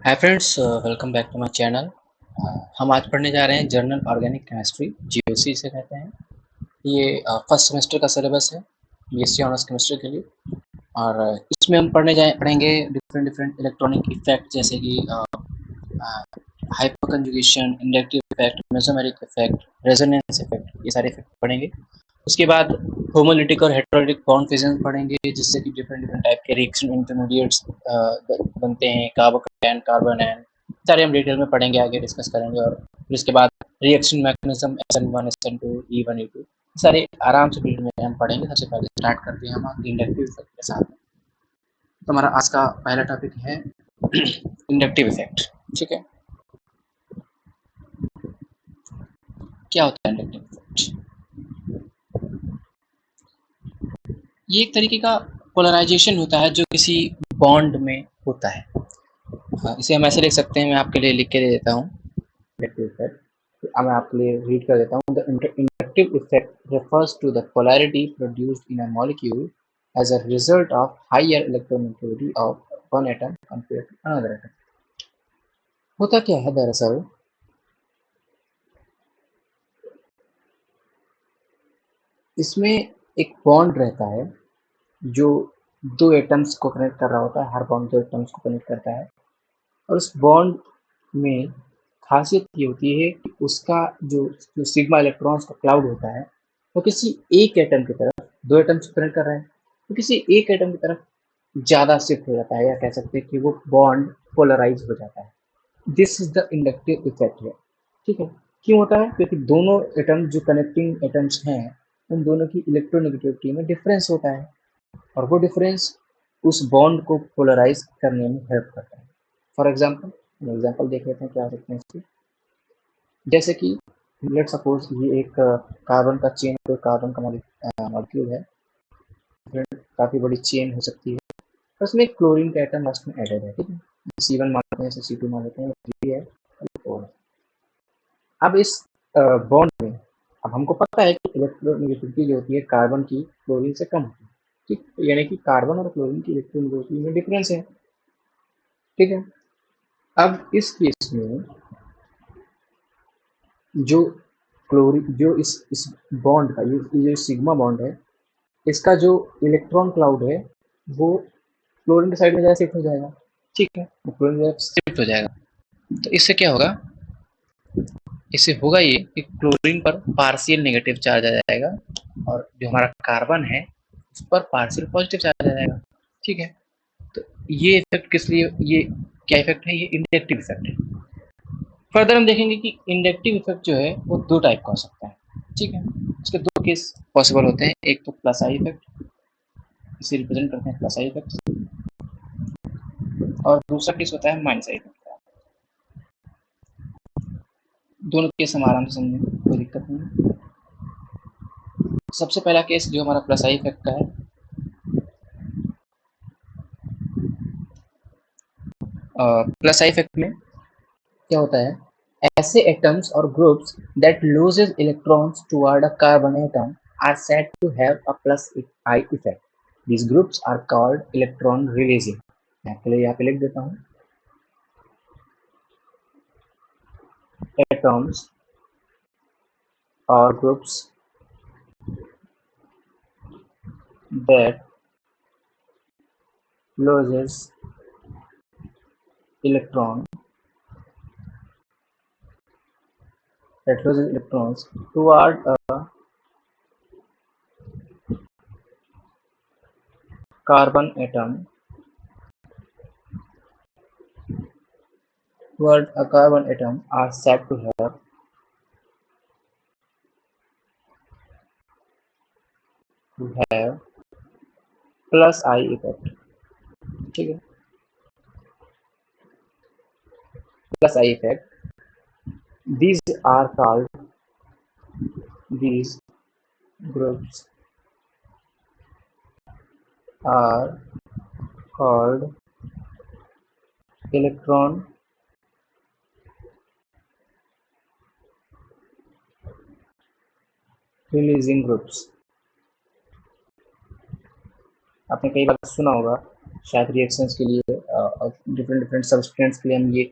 Hi friends, welcome back to my channel. हम आज पढ़ने जा रहे हैं जर्नल ऑर्गेनिक केमिस्ट्री, जीओसी इसे कहते हैं। ये फर्स्ट सेमेस्टर का सिलेबस है बीएससी ऑनर्स केमिस्ट्री के लिए। और इसमें हम पढ़ेंगे डिफरेंट डिफरेंट इलेक्ट्रॉनिक इफेक्ट, जैसे कि hyper conjugation, inductive effect, mesomeric effect, resonance effect, ये सारे इफेक्ट पढ़ेंगे। उसके बाद होमोलिटिक और हेटेरोलिटिक बॉन्ड फिजन पढ़ेंगे, जिससे कि डिफरेंट डिफरेंट टाइप के रिएक्शन इंटरमीडिएट्स बनते हैं, कार्बोकैटायन, कार्बन आयन, सारे हम डिटेल में पढ़ेंगे, आगे डिस्कस करेंगे। और फिर इसके बाद reaction mechanism SN1, SN2, E1, E2 सारे आराम से डिटेल में हम पढ़ेंगे। सबसे पहले स्टार्ट करते हैं हम इंडक्टिव इफेक्ट के साथ। तो हमारा आज का पहला टॉपिक है इंडक्टिव इफेक्ट। ठीक है, क्या होता है इंडक्टिव इफेक्ट? ये एक तरीके का पोलराइजेशन होता है जो किसी बॉन्ड में होता है। इसे हम ऐसे लिख सकते हैं, मैं आपके लिए लिख के दे देता हूँ। इंडक्टिव इफेक्ट मैं आपके लिए रीड कर देता हूँ। The inductive effect refers to the polarity produced in a molecule as a result of higher electronegativity of one atom compared to another atom। होता क्या है दरअसल, इसमें एक बॉन्ड रहता है जो दो एटम्स को कनेक्ट कर रहा होता है। हर बॉन्ड दो एटम्स को कनेक्ट करता है, और उस बॉन्ड में खासियत ये होती है कि उसका जो सिग्मा इलेक्ट्रॉन्स का क्लाउड होता है, वो किसी एक एटम की तरफ, दो एटम्स को कनेक्ट कर रहे हैं तो किसी एक एटम की तरफ ज़्यादा शिफ्ट हो जाता है, या कह सकते हैं कि वो बॉन्ड पोलराइज हो जाता है। This is the inductive effect है। ठीक है, क्यों होता है? क्योंकि दोनों एटम जो कनेक्टिंग एटम्स हैं, उन दोनों की इलेक्ट्रोनेगेटिविटी में डिफरेंस होता है, और वो डिफरेंस उस बॉन्ड को पोलराइज करने में हेल्प करता है। फॉर एग्जाम्पल एग्जाम्पल देख लेते हैं क्या सकते हैं इसकी। जैसे कि लेट सपोज ये एक कार्बन का चेन, कोई कार्बन का मॉलिक्यूल है, काफ़ी बड़ी चेन हो सकती है, उसमें एक क्लोरीन का एटम लास्ट में एडेड है। ठीक है, C1 मान लेते हैं, C2 मान लेते हैं, 3 है, 4 है। अब इस बॉन्ड में, अब हमको पता है कि इलेक्ट्रोनेगेटिविटी जो होती है कार्बन की क्लोरीन से कम होती है। ठीक, यानी कि कार्बन और क्लोरीन की इलेक्ट्रोनेगेटिविटी में डिफरेंस है। ठीक है, अब इस केस में जो क्लोरीन, जो इस बॉन्ड का, ये जो सिग्मा बॉन्ड है, इसका जो इलेक्ट्रॉन क्लाउड है वो क्लोरीन के साइड में शिफ्ट हो जाएगा। ठीक है, वो क्लोरीन में शिफ्ट हो जाएगा। तो इससे क्या होगा? इससे होगा ये कि क्लोरीन पर पार्शियल नेगेटिव चार्ज आ जाएगा, और जो हमारा कार्बन है उस पर पार्शियल पॉजिटिव चार्ज आ जाएगा। ठीक है, तो ये इफेक्ट किस लिए, ये क्या इफेक्ट है? ये इंडक्टिव इफेक्ट है। फर्दर हम देखेंगे कि इंडक्टिव इफेक्ट जो है वो दो टाइप का हो सकता है। ठीक है, इसके दो केस पॉसिबल होते हैं। एक तो प्लस आई इफेक्ट, इसे रिप्रेजेंट करते हैं प्लस आई इफेक्ट, और दूसरा केस होता है माइनस आई इफेक्ट। दोनों केस हम आराम से समझेंगे, कोई दिक्कत नहीं। सबसे पहला केस जो हमारा प्लस आई इफेक्ट का है, प्लस आई इफेक्ट में क्या होता है? ऐसे एटम्स और groups that loses electrons toward a carbon atom are said to have a plus I effect. These groups are called electron releasing. मैं आपके लिए यहाँ पे लिख देता हूँ, atoms or groups that loses electron electrons toward a carbon atom are said to have plus I effect। ठीक है, plus I effect। these are called these groups are called electron releasing groups। आपने कई बार सुना होगा शायद reactions के लिए different different substance के लिए हम ये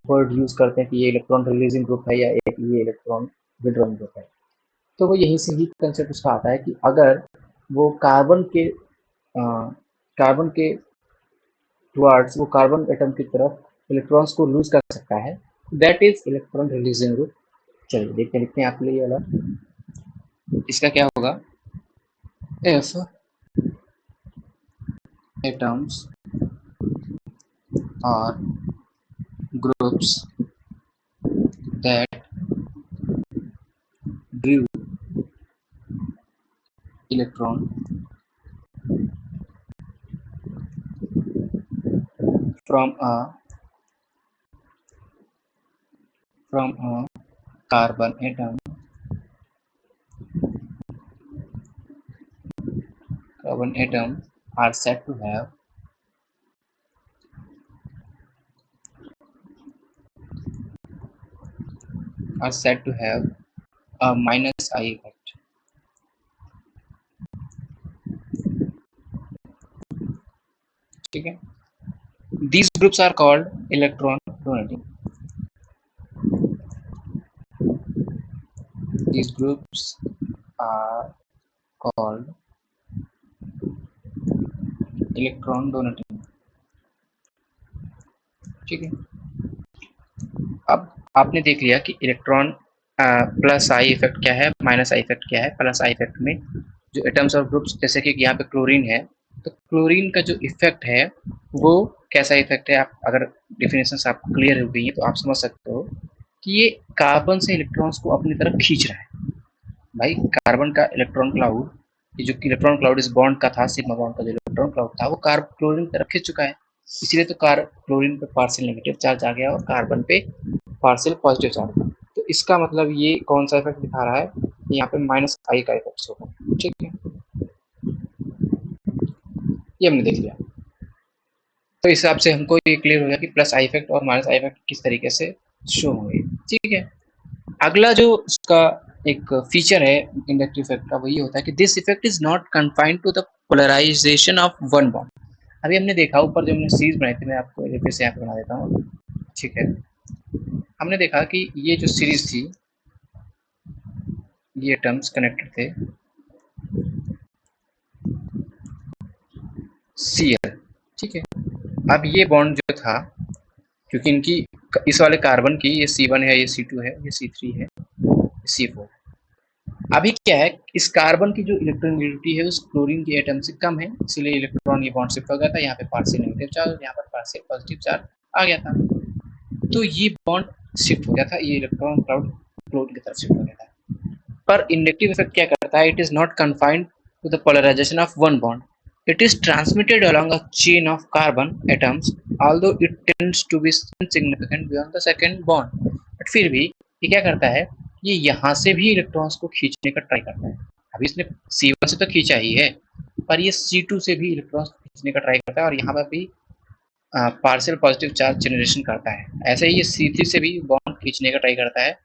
वर्ड यूज़ करते हैं कि ये इलेक्ट्रॉन रिलीजिंग ग्रुप है या एक ये इलेक्ट्रॉन विड्रॉइंग ग्रुप है। तो वो यहीं से ही कंसेप्ट उसका आता है कि अगर वो कार्बन के टुवर्ड्स वो कार्बन एटम की तरफ इलेक्ट्रॉन्स को लूज कर सकता है, that is electron releasing group. चलिए देखते हैं आपके लिए ये वाला। इसका क्या होगा, if atoms or groups that drive electron from a carbon atom are said to have a minus I effect. ठीक है, these groups are called electron donating. These groups are called electron donating. ठीक है, अब आपने देख लिया कि electron plus I effect क्या है, माइनस आई इफेक्ट क्या है। प्लस आई इफेक्ट में जो एटम्स और ग्रुप्स, जैसे कि यहाँ पे क्लोरीन है, तो क्लोरीन का जो इफेक्ट है वो कैसा इफेक्ट है, आप अगर डेफिनेशन आपको क्लियर हो गई है तो आप समझ सकते हो कि ये कार्बन से इलेक्ट्रॉन्स को अपनी तरफ खींच रहा है। भाई कार्बन का इलेक्ट्रॉन क्लाउड, ये जो इलेक्ट्रॉन क्लाउड इस बॉन्ड का था, सिग्मा बॉन्ड का जो इलेक्ट्रॉन क्लाउड था, वो क्लोरीन की तरफ खींच चुका है। इसलिए तो क्लोरीन पे पार्शियल नेगेटिव चार्ज आ गया और कार्बन पे पार्शियल पॉजिटिव चार्ज। तो इसका मतलब ये कौन सा इफेक्ट दिखा रहा है, यहाँ पे माइनस आई का इफेक्ट होगा। ठीक है, ये हमने देख लिया। तो इस हिसाब से हमको ये क्लियर हो गया कि प्लस आई इफेक्ट और माइनस आई इफेक्ट किस तरीके से शो होंगे। ठीक है, अगला जो उसका एक फीचर है इंडक्टिव इफेक्ट का, वो ये होता है कि this effect is not confined to the polarization of one bond. अभी हमने देखा ऊपर जो हमने सीरीज बनाई थी, मैं आपको फिर से यहाँ पे बना देता हूँ। ठीक है, हमने देखा कि ये जो सीरीज थी, ये टर्म्स कनेक्टेड थे Cl। ठीक है, अब ये बॉन्ड जो था, क्योंकि इनकी इस वाले कार्बन की ये C1 है, ये C2 है, ये C3 है, C4। अभी क्या है, इस कार्बन की जो इलेक्ट्रोनेगेटिविटी है उस क्लोरीन के एटम से कम है, इसलिए इलेक्ट्रॉन ये बॉन्ड शिफ्ट हो गया था। यहाँ पे पार्शियल नेगेटिव चार्ज, यहाँ पर पार्शियल पॉजिटिव चार्ज आ गया था, तो ये बॉन्ड शिफ्ट हो गया था, ये इलेक्ट्रॉन क्लाउड क्लोरीन की तरफ शिफ्ट हो गया था। पर इंडक्टिव इफेक्ट क्या करता है, it is not confined to the polarization of one bond, it is transmitted along a chain of carbon atoms, although it tends to be insignificant beyond the second bond। But फिर भी ये क्या करता है, ये यहाँ से भी इलेक्ट्रॉन्स को खींचने का ट्राई करता है। अभी इसने C1 से तो खींचा ही है, पर ये C2 से भी इलेक्ट्रॉन्स खींचने का ट्राई करता है और यहाँ पर भी पार्शियल पॉजिटिव चार्ज जनरेशन करता है। ऐसे ही ये C3 से भी बॉन्ड खींचने का ट्राई करता है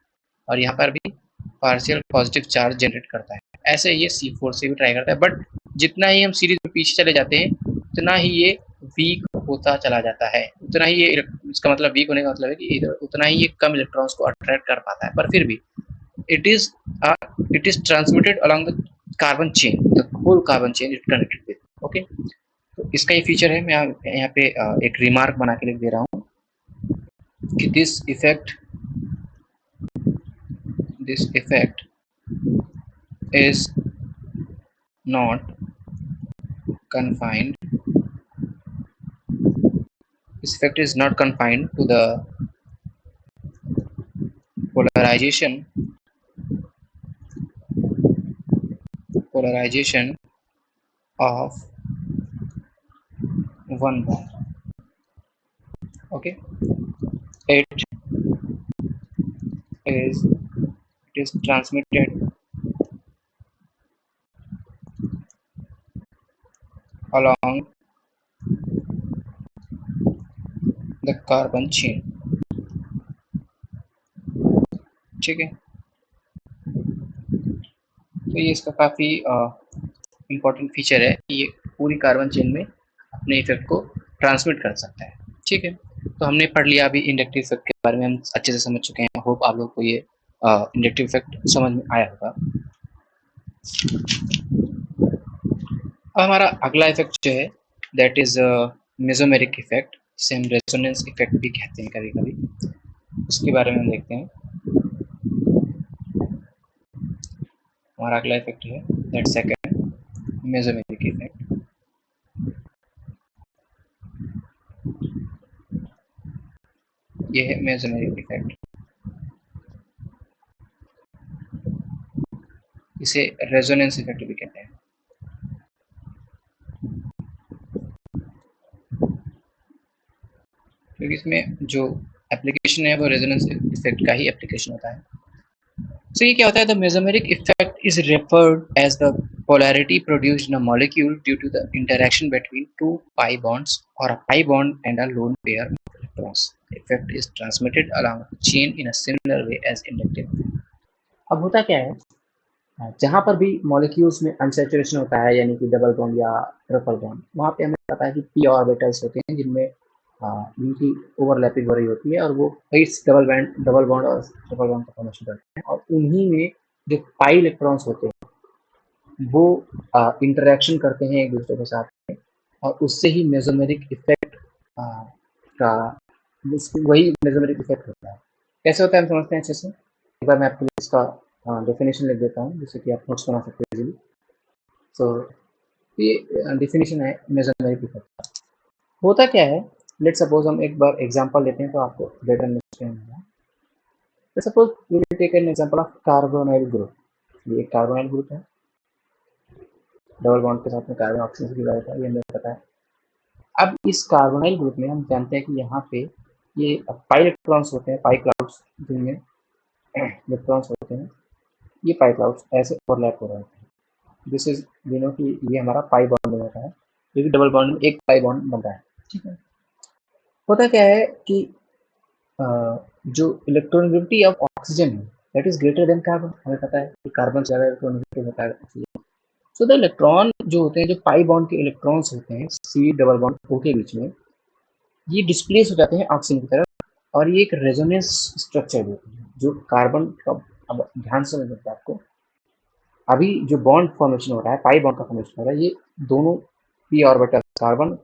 और यहाँ पर भी पार्शियल पॉजिटिव चार्ज जनरेट करता है। ऐसे ये C4 से भी ट्राई करता है, बट जितना ही हम सीरीज में पीछे चले जाते हैं उतना ही ये वीक होता चला जाता है, उतना ही ये, इसका मतलब वीक होने का मतलब है कि उतना ही ये कम इलेक्ट्रॉन्स को अट्रैक्ट कर पाता है। पर फिर भी it is transmitted along the carbon chain, the whole carbon chain it connected with. Okay, तो इसका ये फीचर है, मैं यहाँ पे एक रिमार्क बना के लिख दे रहा हूँ कि this effect is not confined to the polarization of one bond। Okay, it is transmitted along the carbon chain। ठीक है, तो ये इसका काफ़ी इम्पोर्टेंट फीचर है कि ये पूरी कार्बन चेन में अपने इफेक्ट को ट्रांसमिट कर सकता है। ठीक है, तो हमने पढ़ लिया अभी इंडक्टिव इफेक्ट के बारे में, हम अच्छे से समझ चुके हैं। होप आप लोगों को ये इंडक्टिव इफेक्ट समझ में आया होगा। अब हमारा अगला इफेक्ट जो है दैट इज मेसोमेरिक इफेक्ट, जिसे हम रेजोनेंस इफेक्ट भी कहते हैं कभी कभी। उसके बारे में हम देखते हैं। हमारा अगला इफेक्ट है दैट सेकंड मेसोमेरिक इफेक्ट। ये है मेसोमेरिक इफेक्ट, इसे रेजोनेंस इफेक्ट भी कहते हैं। क्योंकि इसमें जो एप्लीकेशन है वो रेजोनेंस इफेक्ट का ही एप्लीकेशन होता है। So ये क्या होता है, the mesomeric effect is referred as the polarity produced in a molecule due to the interaction between two pi bonds or a pi bond and a lone pair of electrons. The effect is transmitted along a chain in a similar way as inductive. अब होता क्या है, जहाँ पर भी molecules में unsaturation होता है, यानी कि डबल बॉन्ड या ट्रिपल बॉन्ड, वहाँ पे हमें पता है कि पी ऑर्बिटल्स होते हैं जिनमें जिनकी ओवरलैपिंग हो रही होती है, और वो कई डबल बॉन्ड और ट्रिपल बॉन्ड का फॉर्मेशन करते हैं, और उन्हीं में जो पाई इलेक्ट्रॉन्स होते हैं वो इंटरेक्शन करते हैं एक दूसरे के साथ में, और उससे ही मेसोमेरिक इफेक्ट का वही मेसोमेरिक इफेक्ट होता है। कैसे होता है हम समझते हैं अच्छे से। एक बार मैं आपके लिए इसका डेफिनेशन लिख देता हूँ जिससे कि आप नोट्स बना सकते हैं इजीली। सो ये डेफिनेशन है मेसोमेरिक इफेक्ट का। होता क्या है, लेट सपोज हम एक बार एग्जांपल लेते हैं तो आपको बेटर अंडरस्टैंड होगा। Let suppose we will take an example of carbonyl group. ये एक कार्बोनाइल ग्रुप है, डबल बॉन्ड के साथ में कार्बन ऑक्सीजन की बात है, ये हमें पता है। अब इस कार्बोनाइल ग्रुप में हम जानते हैं कि यहाँ पे ये पाई इलेक्ट्रॉन्स होते हैं, पाई क्लाउड्स जिनमें इलेक्ट्रॉन्स होते हैं, ये पाई क्लाउड्स ऐसे ओवरलैप हो रहे हैं। दिस इज वी नो कि ये हमारा पाई बॉन्ड होता है, क्योंकि डबल बॉन्ड में एक पाई बॉन्ड बनता है। ठीक है, होता क्या है कि जो इलेक्ट्रोनेगेटिविटी ऑफ ऑक्सीजन है that is greater than carbon. हमें पता है कि कार्बन से ज़्यादा इलेक्ट्रोनेगेटिव होता है ऑक्सीजन। सो द इलेक्ट्रॉन जो होते हैं, जो पाई बॉन्ड के इलेक्ट्रॉन्स होते हैं सी डबल बॉन्ड ओ के बीच में, ये डिस्प्लेस हो जाते हैं ऑक्सीजन की तरफ, और ये एक रेजोनेंस स्ट्रक्चर होती है जो कार्बन का। अब ध्यान से समझते हैं आपको, अभी जो बॉन्ड फॉर्मेशन हो रहा है, पाई बॉन्ड का फॉर्मेशन हो रहा है, ये दोनों पी ऑर्बिटल कार्बन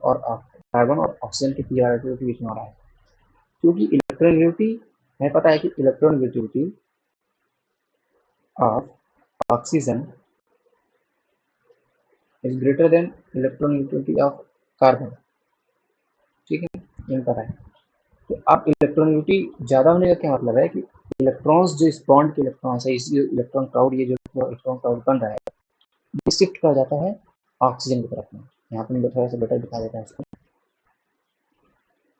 और ऑक्सीजन के पी ऑर्बिटल के बीच में हो रहा है। क्योंकि इलेक्ट्रोनेगेटिविटी हमें पता है कि electronegativity of oxygen is greater than electronegativity of carbon. ठीक है, ये पता है। तो अब इलेक्ट्रोनेगेटिविटी ज़्यादा होने का क्या मतलब है कि इलेक्ट्रॉन्स, जो इस बॉन्ड के इलेक्ट्रॉन्स है, इस इलेक्ट्रॉन क्लाउड, ये जो इलेक्ट्रॉन क्लाउड बन रहा है, ये शिफ्ट कर जाता है ऑक्सीजन की तरफ में। यहाँ पर मैं थोड़ा सा बेटर दिखा देता है इसको।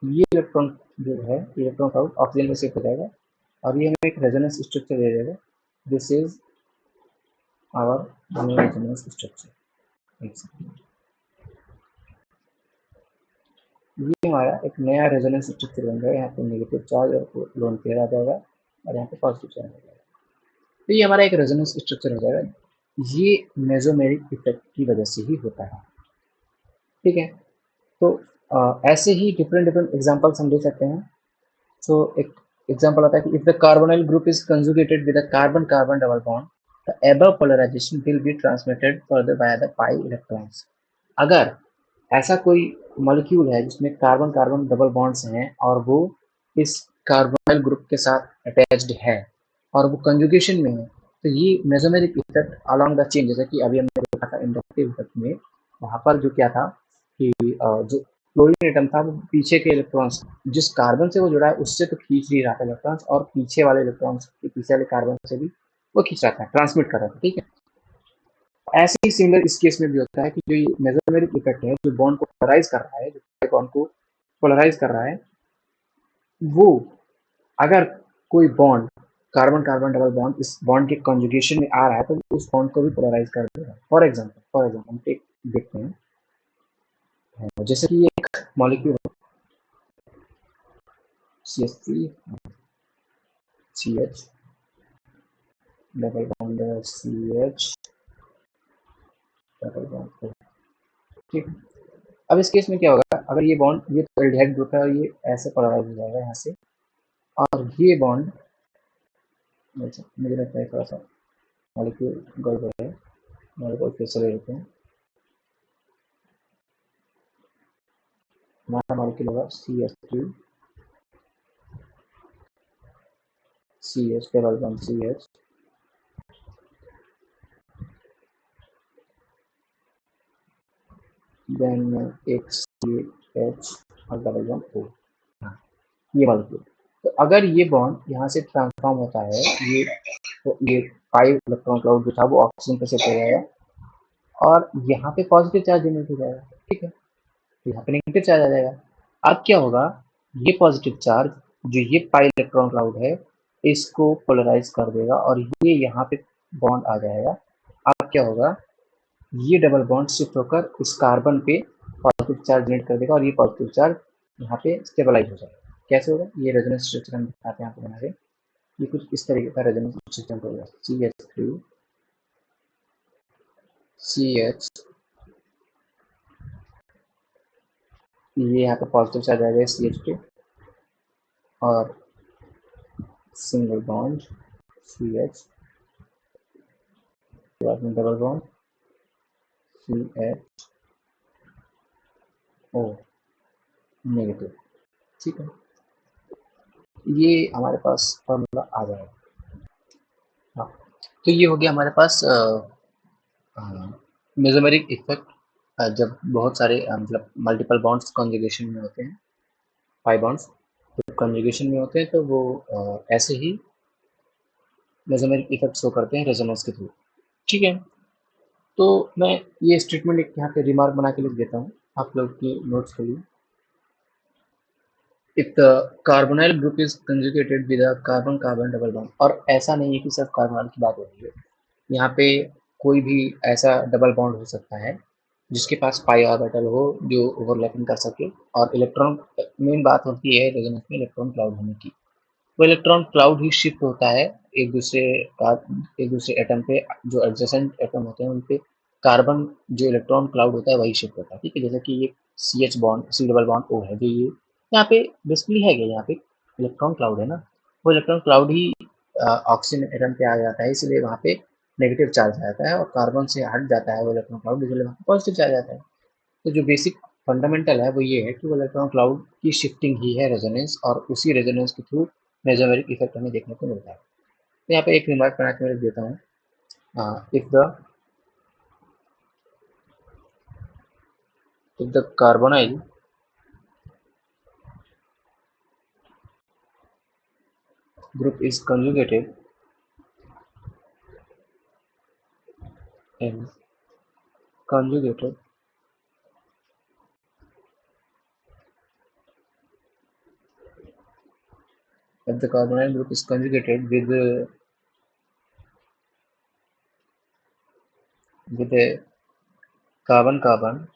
ये इलेक्ट्रॉन जो है, इलेक्ट्रॉन क्लाउड ऑक्सीजन में शिफ्ट हो जाएगा, और ये हमें एक रेजोनेंस स्ट्रक्चर दे देगा। This is our resonance structure. ये हमारा एक नया रेजोनेंस स्ट्रक्चर बन जाएगा। यहाँ पे नेगेटिव चार्ज और लोन पेयर आ जाएगा, और यहाँ पे पॉजिटिव चार्ज आ जाएगा। तो ये हमारा एक रेजोनेंस स्ट्रक्चर हो जाएगा। ये मेसोमेरिक इफेक्ट की वजह से ही होता है। ठीक है, तो ऐसे ही डिफरेंट डिफरेंट एग्जांपल्स हम दे सकते हैं। सो एक एग्जांपल आता है कि if the carbonyl group is conjugated with a carbon carbon double bond, the above polarization will be transmitted further by the pi electrons. अगर ऐसा कोई मॉलिक्यूल है जिसमें कार्बन कार्बन डबल बॉन्ड्स हैं, और वो इस कार्बोनाइल ग्रुप के साथ अटैच्ड है, और वो कंजुगेशन में है, तो ये mesomeric effect along the chain, जैसे कि अभी हमने देखा था इंडक्टिव इफेक्ट में, वहाँ पर जो क्या था कि जो क्लोरीन एटम था वो पीछे के इलेक्ट्रॉन्स, जिस कार्बन से वो जुड़ा है उससे तो खींच नहीं रहा था इलेक्ट्रॉन्स, और पीछे वाले इलेक्ट्रॉन्स के पीछे वाले कार्बन से भी वो खींच रहा था, ट्रांसमिट कर रहा था। ठीक है, ऐसे ही सिमिलर इस केस में भी होता है कि जो ये मेसोमेरिक इफेक्ट है, जो बॉन्ड को पोलराइज कर रहा है, जो बॉन्ड को पोलराइज कर रहा है, वो अगर कोई bond carbon carbon double bond इस बॉन्ड के कॉन्जुगेशन में आ रहा है, तो उस बॉन्ड को भी पोलराइज कर देगा। फॉर एग्जाम्पल हम देखते हैं, जैसे कि एक molecule CH3 CH double bond CH double bond. ठीक, अब इस केस में क्या होगा, अगर ये बॉन्ड, ये तो एल्डिहाइड ग्रुप है और ये ऐसे पोलराइज हो जाएगा यहाँ से, और ये बॉन्ड, मुझे लगता है थोड़ा सा मॉलिक्यूल गड़बड़ है, मॉलिक्यूल फिर से ले लेते हैं। हमारा मॉलिक्यूल होगा CH3 CH double bond CH, then एक CH और डबल बॉन्ड O, हाँ ये मॉलिक्यूल। तो अगर ये बॉन्ड यहाँ से ट्रांसफॉर्म होता है, ये तो ये 5 इलेक्ट्रॉन क्लाउड जो था वो ऑक्सीजन पे शिफ्ट हो जाएगा और यहाँ पे पॉजिटिव चार्ज जनरेट हो जाएगा, ठीक है, तो यहाँ पे नेगेटिव चार्ज आ जाएगा। अब क्या होगा, ये पॉजिटिव चार्ज जो ये पाई इलेक्ट्रॉन क्लाउड है इसको पोलराइज कर देगा और ये यहाँ पे बॉन्ड आ जाएगा। अब क्या होगा, ये डबल बॉन्ड शिफ्ट होकर इस कार्बन पे पॉजिटिव चार्ज जनरेट कर देगा और ये पॉजिटिव चार्ज यहाँ पे स्टेबलाइज हो जाएगा। कैसे होगा, ये रेजोनेंस स्ट्रक्चर हम दिखाते हैं यहाँ पे बना रहे, ये कुछ इस तरीके का रेजोनेंस स्ट्रक्चर होगा। CH3 CH, ये यहाँ पे पॉजिटिव चार्ज आ जाएगा CH पे और सिंगल बॉन्ड CH, बाद में double bond CH O negative, ठीक है, ये हमारे पास फॉर्मूला आ जाएगा। हाँ, तो ये हो गया हमारे पास मेसोमेरिक इफेक्ट जब बहुत सारे मतलब मल्टीपल बॉन्ड्स कॉन्जुगेशन में होते हैं, 5 बॉन्ड्स जब कॉन्जुगेशन में होते हैं तो वो ऐसे ही मेसोमेरिक इफेक्ट शो करते हैं रेजोनेंस के थ्रू, ठीक है। तो मैं ये स्टेटमेंट एक यहाँ पे रिमार्क बना के लिख देता हूँ आप लोग की नोट्स के लिए। If the carbonyl group is conjugated with a carbon carbon double bond, और ऐसा नहीं है कि सिर्फ कार्बोनाइल की बात हो रही है, यहाँ पे कोई भी ऐसा डबल बॉन्ड हो सकता है जिसके पास पाई ऑर्बिटल हो जो ओवरलैपिंग कर सके, और इलेक्ट्रॉन, मेन बात होती है रेजोनेंस में इलेक्ट्रॉन क्लाउड होने की, वो इलेक्ट्रॉन क्लाउड ही शिफ्ट होता है एक दूसरे का, एक दूसरे एटम पे, जो एडजेसेंट एटम होते हैं उन पे कार्बन जो इलेक्ट्रॉन क्लाउड होता है वही शिफ्ट होता है, ठीक है। जैसे कि ये CH bond C double bond O है जो ये यहाँ पे बेसिकली है, यहाँ पे इलेक्ट्रॉन क्लाउड है ना, वो इलेक्ट्रॉन क्लाउड ही ऑक्सीजन एटम पे आ जाता है, इसलिए वहाँ पे नेगेटिव चार्ज आ जाता है, और कार्बन से हट जाता है वो इलेक्ट्रॉन क्लाउड, इसलिए वहाँ पे पॉजिटिव चार्ज आता है। तो जो बेसिक फंडामेंटल है वो ये है कि वो इलेक्ट्रॉन क्लाउड की शिफ्टिंग ही है रेजोनेंस, और उसी रेजोनेंस के थ्रू मेसोमेरिक इफेक्ट हमें देखने को मिलता है। तो यहाँ पे एक रिमार्क बना के मैं लिख देता हूँ, if the carbonyl group is and conjugated if the carbonyl group is conjugated with a carbon carbon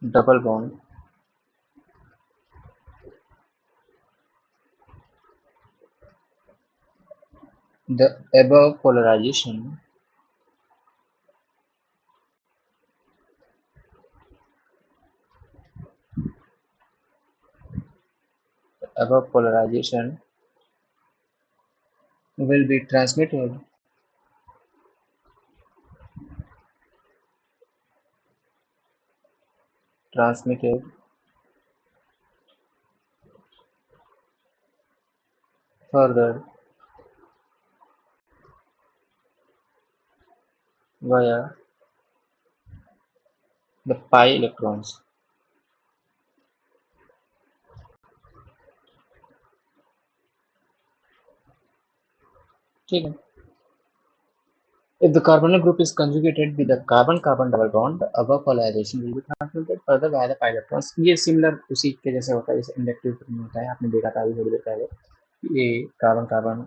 double bond, the above polarization will be transmitted further via the pi electrons, ठीक है। If the carbonyl group is conjugated with a carbon-carbon double bond, the above polarization will be transmitted further via the pi electrons। ये similar उसी के जैसे होता है, जैसे inductive में होता है, आपने देखा था अभी थोड़ी देर पहले, ये कार्बन कार्बन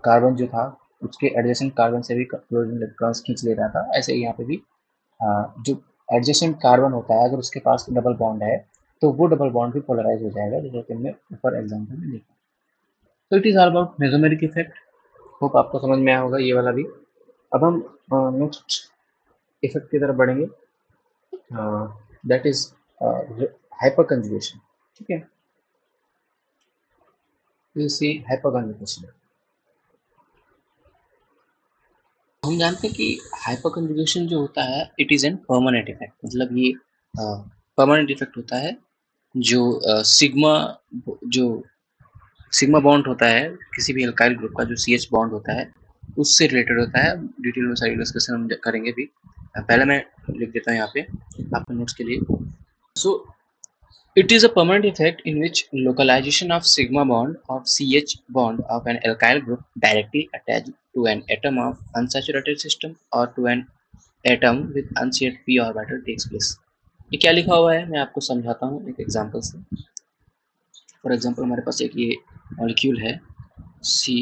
कार्बन जो था उसके एडजेसेंट कार्बन से भी क्लोरीन इलेक्ट्रॉन्स खींच ले रहा था, ऐसे ही यहाँ पे भी जो एडजेसेंट कार्बन होता है अगर उसके पास डबल बॉन्ड है तो वो डबल बॉन्ड भी पोलराइज हो जाएगा, जैसे कि हमने ऊपर एग्जाम्पल में देखा। तो it is all about mesomeric effect. Hope आपको समझ में आया होगा ये वाला भी। अब हम नेक्स्ट इफेक्ट की तरफ बढ़ेंगे, दैट इज हाइपर कंजुगेशन। ठीक है, यू सी हाइपर कंजुगेशन। हम जानते हैं कि हाइपर कंजुगेशन जो होता है it is an permanent effect, मतलब ये परमानेंट इफेक्ट होता है जो सिग्मा जो सिग्मा बॉन्ड होता है किसी भी अल्काइल ग्रुप का, जो CH बॉन्ड होता है उससे रिलेटेड होता है। डिटेल में सारी डिस्कशन हम करेंगे भी। पहले मैं लिख देता हूँ यहाँ पे आपके नोट्स के लिए। सो it is a permanent effect in which localization of sigma bond of CH bond of an alkyl group directly attached to an atom of unsaturated system or to an atom with unshared p orbital takes place। ये क्या लिखा हुआ है मैं आपको समझाता हूँ एक एग्जांपल से। फॉर एग्जांपल हमारे पास एक ये मॉलिक्यूल है C,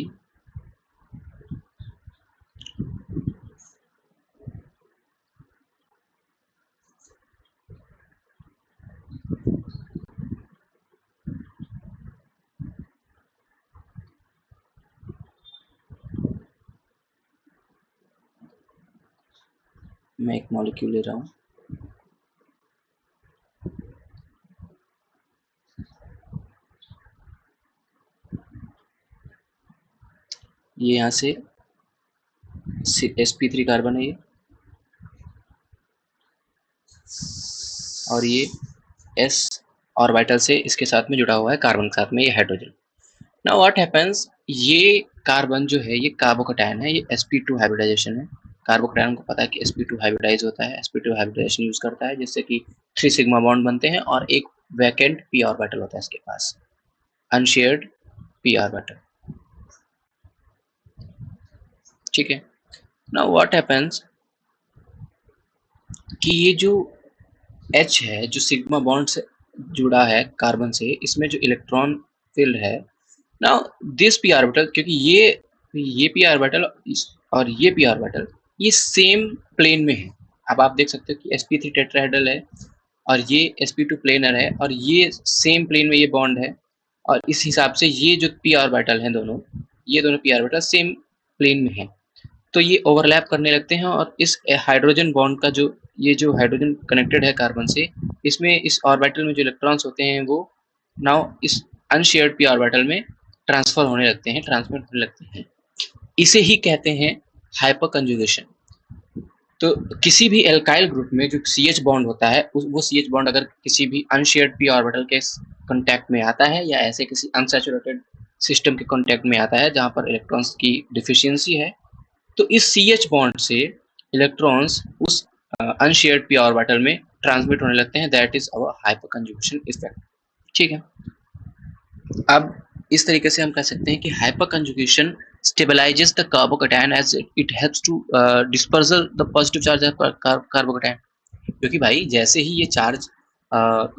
मैं एक मॉलिक्यूल ले रहा हूँ, ये यहाँ से sp3 कार्बन है ये, और ये s ऑर्बिटल से इसके साथ में जुड़ा हुआ है कार्बन के साथ में, ये हाइड्रोजन। नाउ व्हाट हैपेंस, ये कार्बन जो है ये कार्बोकैटायन है, ये sp2 हाइब्रिडाइजेशन है। कार्बोकैटायन को पता है कि sp2 हाइब्रिडाइज होता है, sp2 हाइब्रिडाइजेशन यूज करता है जिससे कि 3 सिग्मा बॉन्ड बनते हैं और एक वैकेंट p ऑर्बिटल होता है इसके पास, अनशेयर्ड p ऑर्बिटल। ठीक है, नाउ व्हाट हैपेंस कि ये जो H है जो सिग्मा बॉन्ड से जुड़ा है कार्बन से, इसमें जो इलेक्ट्रॉन फील्ड है, नाउ दिस p ऑर्बिटल, क्योंकि ये p ऑर्बिटल और ये p ऑर्बिटल ये सेम प्लेन में है। अब आप देख सकते हो कि sp3 टेट्राहेड्रल है और ये sp2 प्लेनर है और ये सेम प्लेन में ये बॉन्ड है, और इस हिसाब से ये जो p ऑर्बिटल हैं दोनों, ये दोनों p ऑर्बिटल सेम प्लेन में है, तो ये ओवरलैप करने लगते हैं और इस हाइड्रोजन बॉन्ड का जो ये जो हाइड्रोजन कनेक्टेड है कार्बन से, इसमें इस ऑर्बिटल में जो इलेक्ट्रॉन्स होते हैं वो नाउ इस अनशेयर्ड p ऑर्बिटल में ट्रांसफर होने लगते हैं, ट्रांसमिट होने लगते हैं। इसे ही कहते हैं हाइपर कंजुगेशन। तो किसी भी एल्काइल ग्रुप में जो CH बॉन्ड होता है वो CH बॉन्ड अगर किसी भी अनशेयर्ड p ऑर्बिटल के कांटेक्ट में आता है या ऐसे किसी अनसैचुरेटेड सिस्टम के कांटेक्ट में आता है जहां पर इलेक्ट्रॉन्स की डिफिशियंसी है, तो इस CH बॉन्ड से इलेक्ट्रॉन्स उस अनशेयर्ड p ऑर्बिटल में ट्रांसमिट होने लगते हैं, that is our hyper conjugation effect. ठीक है, अब इस तरीके से हम कह सकते हैं कि hyperconjugation stabilizes the carbocation as it helps to dispersal the positive charge of carbocation. क्योंकि भाई जैसे ही ये चार्ज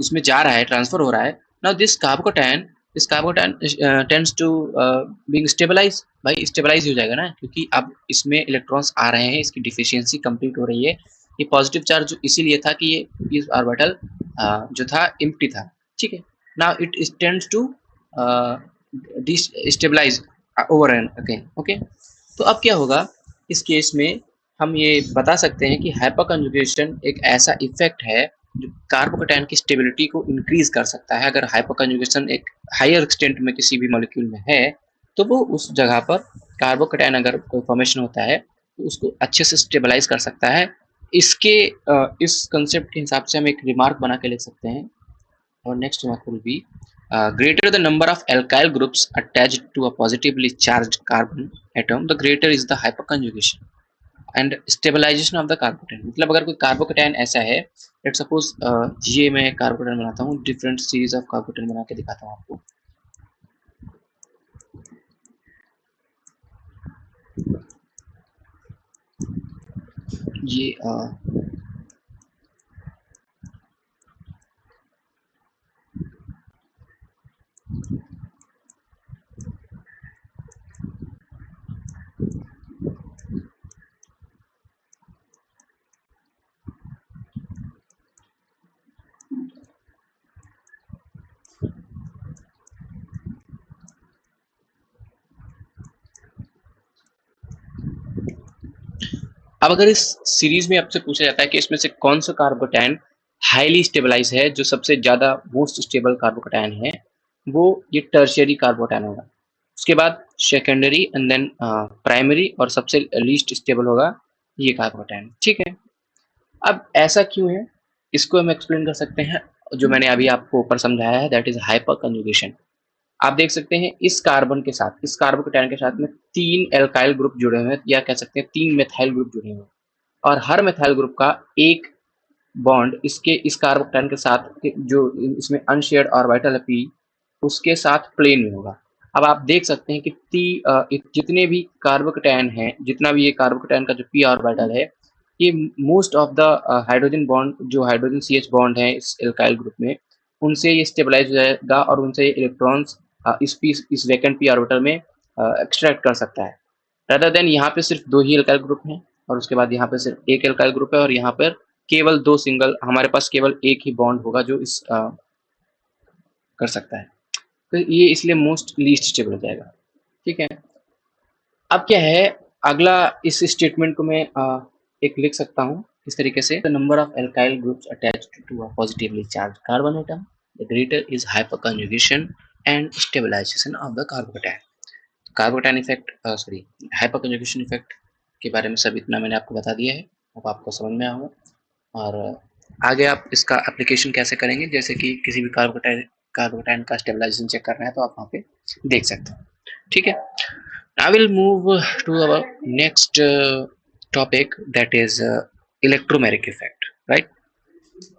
इसमें जा रहा है, ट्रांसफर हो रहा है, now this carbocation tends to being stabilize, भाई स्टेबलाइज हो जाएगा ना, क्योंकि अब इसमें इलेक्ट्रॉन्स आ रहे हैं, इसकी डिफिशियंसी कंप्लीट हो रही है। ये पॉजिटिव चार्ज इसीलिए था कि ये ऑर्बिटल जो था एम्प्टी था। ठीक है, now it tends to destabilize over and again. Okay, तो अब क्या होगा इस केस में, हम ये बता सकते हैं कि हाइपर कंजुगेशन एक ऐसा इफेक्ट है जो कार्बोकैटायन की स्टेबिलिटी को इंक्रीज कर सकता है। अगर हाइपर कंजुगेशन एक हायर एक्सटेंट में किसी भी मॉलिक्यूल में है, तो वो उस जगह पर कार्बोकैटायन अगर कोई फॉर्मेशन होता है तो उसको अच्छे से स्टेबलाइज कर सकता है। इसके इस कंसेप्ट के हिसाब से हम एक रिमार्क बना के लिख सकते हैं, और next remark will be greater the number of alkyl groups attached to a positively charged carbon atom, the greater is the hyperconjugation and stabilization of the carbocation. मतलब अगर कोई कार्बोकैटायन ऐसा है, लेट सपोज ये मैं कार्बोकैटायन बनाता हूँ, different series of carbocation बना के दिखाता हूँ आपको। ये अब अगर इस सीरीज में आपसे पूछा जाता है कि इसमें से कौन सा कार्बोकैटायन हाईली स्टेबलाइज है, जो सबसे ज्यादा मोस्ट स्टेबल कार्बोकैटायन है, वो ये टर्शियरी कार्बोकैटायन होगा। उसके बाद सेकेंडरी एंड देन प्राइमरी, और सबसे लीस्ट स्टेबल होगा ये कार्बोकैटायन। ठीक है, अब ऐसा क्यों है, इसको हम एक्सप्लेन कर सकते हैं, जो मैंने अभी आपको ऊपर समझाया है, दैट इज हाइपर कंजुगेशन। आप देख सकते हैं इस कार्बन के साथ, इस कार्बोकैटायन के साथ में 3 एल्काइल ग्रुप जुड़े हुए हैं, या कह सकते हैं 3 मेथाइल ग्रुप जुड़े हुए हैं, और हर मेथाइल ग्रुप का एक बॉन्ड इसके इस कार्बोकैटायन के साथ, जो इसमें अनशेयर्ड ऑर्बिटल है पी, उसके साथ प्लेन में होगा। अब आप देख सकते हैं कि जितने भी कार्बोकैटायन हैं, जितना भी ये कार्बोकैटायन का जो पी ऑर्बिटल है, ये most of the hydrogen bond, जो हाइड्रोजन सी एच बॉन्ड है इस एल्काइल ग्रुप में, उनसे ये स्टेबलाइज हो जाएगा, और उनसे इलेक्ट्रॉन्स इस वैकेंट पी ऑर्बिटल में एक्सट्रैक्ट कर सकता है। rather देन यहाँ पे सिर्फ 2 ही एल्काइल ग्रुप हैं, और उसके बाद यहाँ पे सिर्फ एक एल्काइल ग्रुप है, और यहाँ पर केवल 2 सिंगल, हमारे पास केवल एक ही बॉन्ड होगा जो इस कर सकता है। तो ये इसलिए मोस्ट लीस्ट स्टेबल हो जाएगा। ठीक है, अब क्या है अगला, इस स्टेटमेंट को मैं एक लिख सकता हूँ इस तरीके से, the number of alkyl groups attached to a positively charge carbon atom, the greater is hyperconjugation and stabilization of the carbocation. Carbocation effect, sorry, hyperconjugation effect के बारे में सब इतना मैंने आपको बता दिया है, अब आपको समझ में आया होगा। और आगे आप इसका एप्लीकेशन कैसे करेंगे, जैसे कि किसी भी कार्बोकैटायन का स्टेबलाइजेशन चेक करना है तो आप वहाँ पे देख सकते हैं। ठीक है, I will move to our next topic, that is electromagnetic effect, right?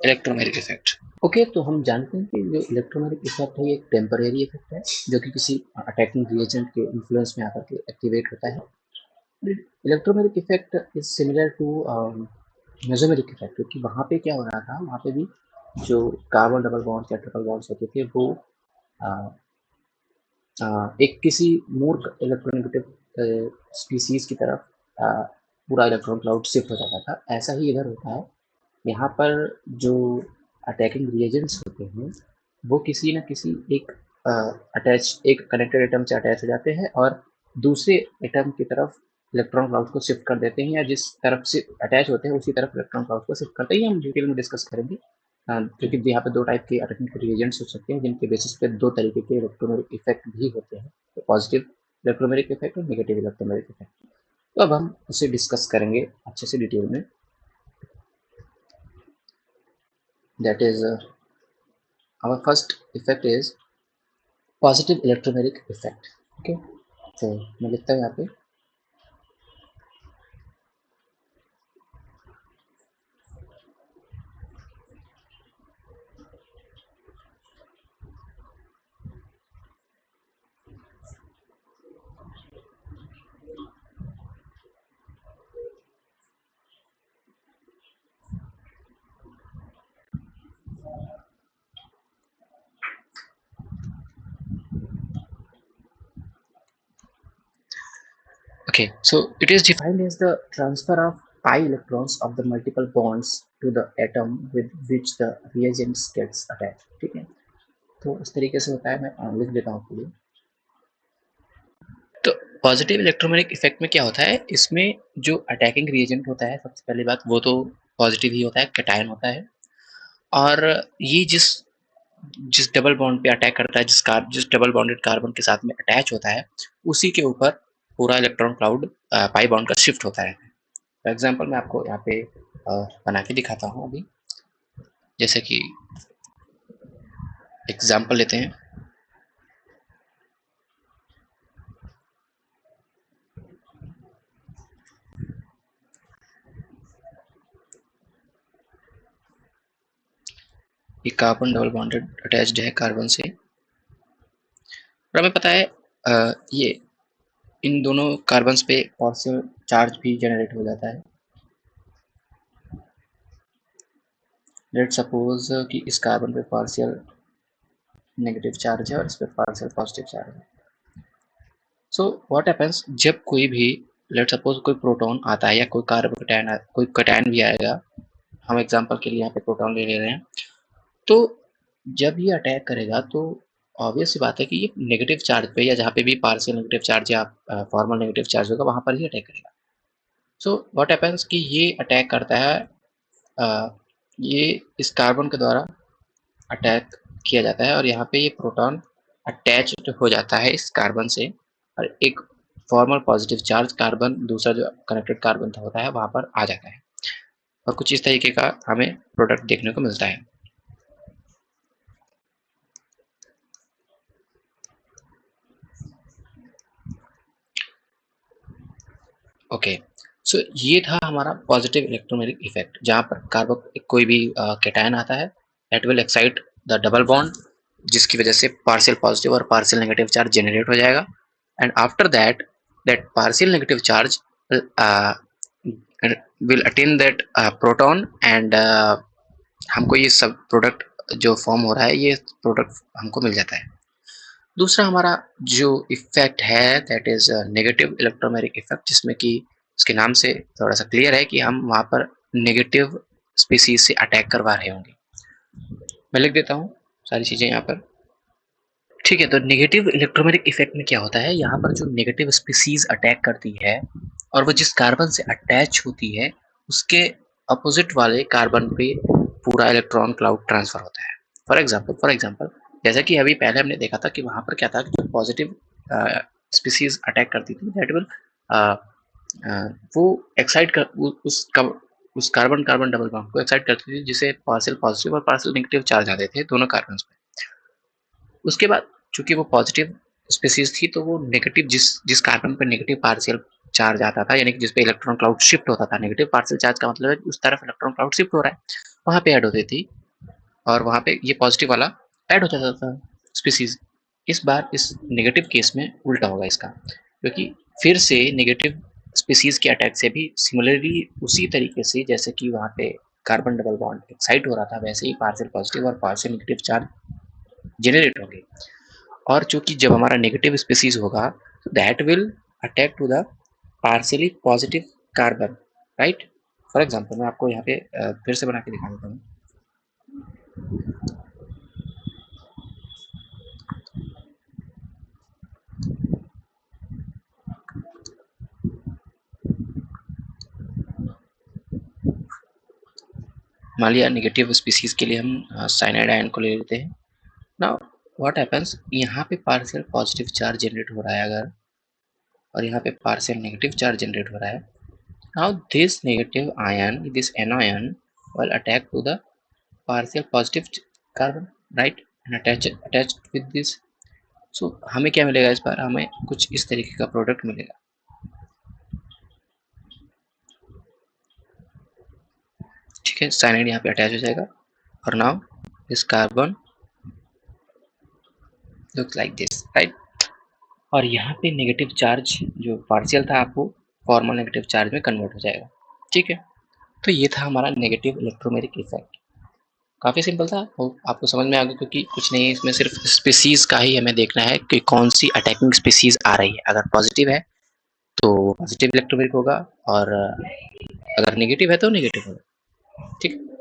Electromagnetic effect. Okay, तो हम जानते हैं कि जो इलेक्ट्रोमैग्नेटिक इफेक्ट है ये एक टेम्परेरी इफेक्ट है, जो कि किसी अटैकिंग रिएजेंट के इन्फ्लुएंस में आकर के एक्टिवेट होता है। Electromagnetic effect is similar to mesomeric effect, क्योंकि वहाँ पे क्या हो रहा था, वहाँ पे भी जो कार्बन डबल बॉन्ड्स या ट्रिपल बॉन्ड्स होते थे वो एक किसी मूर्ख इलेक्ट्रोनेगेटिव स्पीसीज की तरफ पूरा इलेक्ट्रॉन क्लाउड शिफ्ट हो जाता था। ऐसा ही इधर होता है। यहाँ पर जो अटैकिंग रिएजेंट्स होते हैं वो किसी न किसी एक कनेक्टेड एटम से अटैच हो जाते हैं और दूसरे एटम की तरफ इलेक्ट्रॉन क्लाउड को शिफ्ट कर देते हैं, या जिस तरफ से अटैच होते हैं उसी तरफ इलेक्ट्रॉन क्लाउड को शिफ्ट करते हैं। हम डिटेल में डिस्कस करेंगे, क्योंकि यहाँ पे 2 टाइप के अटैकिंग रिएजेंट्स हो सकते हैं, जिनके बेसिस पे 2 तरीके के इलेक्ट्रोमैग्नेटिक इफेक्ट भी होते हैं, तो पॉजिटिव इलेक्ट्रोमैग्नेटिक इफेक्ट और नेगेटिव इलेक्ट्रोमैग्नेटिक इफेक्ट। तो अब हम उसे डिस्कस करेंगे अच्छे से डिटेल में। That is our first effect is positive electromagnetic effect. Okay, तो मैं लिखता हूँ यहाँ पे Okay, so it is defined as the transfer of pi electrons of the multiple bonds to the atom with which the reagents gets attached. ठीक है, तो इस तरीके से होता है। मैं लिख देता हूँ आपके लिए। तो पॉजिटिव इलेक्ट्रोमैग्नेटिक इफेक्ट में क्या होता है, इसमें जो अटैकिंग रिएजेंट होता है, सबसे पहली बात वो तो पॉजिटिव ही होता है, कैटायन होता है, और ये जिस जिस डबल बॉन्ड पे अटैक करता है, जिस डबल बॉन्डेड कार्बन के साथ में अटैच होता है, उसी के ऊपर पूरा इलेक्ट्रॉन क्लाउड पाई बॉन्ड का शिफ्ट होता है। फॉर एग्जाम्पल मैं आपको यहाँ पे बना के दिखाता हूँ अभी, जैसे कि एग्जाम्पल लेते हैं। ये कार्बन डबल बॉन्डेड अटैच्ड है कार्बन से, और हमें पता है ये इन दोनों कार्बन्स पे पार्शियल चार्ज भी जनरेट हो जाता है। लेट सपोज कि इस कार्बन पे पार्शियल नेगेटिव चार्ज है और इस पे पार्शियल पॉजिटिव चार्ज है। सो व्हाट हैपेंस, जब कोई भी, लेट सपोज कोई प्रोटॉन आता है या कोई कार्बोकैटायन, कोई कैटायन भी आएगा, हम एग्जांपल के लिए यहाँ पे प्रोटॉन ले रहे हैं, तो जब ये अटैक करेगा तो ऑब्वियस सी बात है कि ये नेगेटिव चार्ज पे, या जहाँ पे भी पार्शियल नेगेटिव चार्ज या फॉर्मल नेगेटिव चार्ज होगा वहाँ पर ही अटैक करेगा। सो व्हाट हैपेंस कि ये अटैक करता है, ये इस कार्बन के द्वारा अटैक किया जाता है और यहाँ पे ये प्रोटॉन अटैच्ड हो जाता है इस कार्बन से और एक फॉर्मल पॉजिटिव चार्ज कार्बन दूसरा जो कनेक्टेड कार्बन था होता है वहाँ पर आ जाता है और कुछ इस तरीके का हमें प्रोडक्ट देखने को मिलता है। ओके, सो ये था हमारा पॉजिटिव इलेक्ट्रोमैग्नेटिक इफेक्ट, जहाँ पर कार्बन कोई भी कैटायन आता है that will excite the double bond, जिसकी वजह से पार्शियल पॉजिटिव और पार्शियल नेगेटिव चार्ज जनरेट हो जाएगा and after that that partial negative charge will attain that proton and हमको ये सब प्रोडक्ट जो फॉर्म हो रहा है ये प्रोडक्ट हमको मिल जाता है। दूसरा हमारा जो इफेक्ट है that is negative electromagnetic effect, जिसमें कि उसके नाम से थोड़ा सा क्लियर है कि हम वहाँ पर नेगेटिव स्पीसीज से अटैक करवा रहे होंगे। मैं लिख देता हूँ सारी चीज़ें यहाँ पर। ठीक है, तो नेगेटिव इलेक्ट्रोमैग्नेटिक इफेक्ट में क्या होता है, यहाँ पर जो नेगेटिव स्पीसीज अटैक करती है और वो जिस कार्बन से अटैच होती है उसके अपोजिट वाले कार्बन पे पूरा इलेक्ट्रॉन क्लाउड ट्रांसफर होता है। फॉर एग्जाम्पल जैसा कि अभी पहले हमने देखा था कि वहाँ पर क्या था कि जो पॉजिटिव स्पीसीज अटैक करती थी दैट विल वो एक्साइट कर उस कार्बन कार्बन डबल बॉन्ड को एक्साइट करती थी, जिसे पार्शियल पॉजिटिव और पार्शियल नेगेटिव चार्ज आते थे दोनों कार्बन पे। उसके बाद चूंकि वो पॉजिटिव स्पीसीज थी तो वो नेगेटिव जिस कार्बन पर नेगेटिव पार्शियल चार्ज आता था, यानी कि जिसपे इलेक्ट्रॉन क्लाउड शिफ्ट होता था, नेगेटिव पार्शियल चार्ज का मतलब है कि उस तरफ इलेक्ट्रॉन क्लाउड शिफ्ट हो रहा है, वहां पे ऐड होती थी और वहां पे ये पॉजिटिव वाला ऐड हो जाता था स्पीसीज। इस बार इस नेगेटिव केस में उल्टा होगा इसका, क्योंकि फिर से नेगेटिव स्पीसीज के अटैक से भी सिमिलरली उसी तरीके से जैसे कि वहां पे कार्बन डबल बॉन्ड एक्साइट हो रहा था वैसे ही पार्शियल पॉजिटिव और पार्शियल नेगेटिव चार्ज जनरेट होंगे। और चूंकि जब हमारा नेगेटिव स्पीसीज होगा that will attack to the partially positive carbon, right. For example मैं आपको यहाँ पे फिर से बना के दिखा देता हूँ। मान लिया नेगेटिव स्पीसीज के लिए हम साइनाइड आयन को ले लेते हैं। नाउ व्हाट हैपेंस, यहाँ पे पार्शियल पॉजिटिव चार्ज जनरेट हो रहा है अगर, और यहाँ पे पार्शियल नेगेटिव चार्ज जनरेट हो रहा है। Now this negative ion, this anion will attack to the partial positive carbon, right, and attach with this. So हमें क्या मिलेगा इस बार, हमें कुछ इस तरीके का प्रोडक्ट मिलेगा। ठीक है, साइनाइड यहाँ पे अटैच हो जाएगा और now this carbon looks like this, right. और यहाँ पे नेगेटिव चार्ज जो पार्शियल था आपको फॉर्मल नेगेटिव चार्ज में कन्वर्ट हो जाएगा। ठीक है, तो ये था हमारा नेगेटिव इलेक्ट्रोमैग्नेटिक इफेक्ट। काफ़ी सिंपल था, आपको समझ में आ गया, क्योंकि कुछ नहीं है इसमें, सिर्फ स्पीसीज का ही हमें देखना है कि कौन सी अटैकिंग स्पीसीज आ रही है। अगर पॉजिटिव है तो पॉजिटिव इलेक्ट्रोमैग्नेटिक होगा और अगर नेगेटिव है तो नेगेटिव होगा। ठीक है।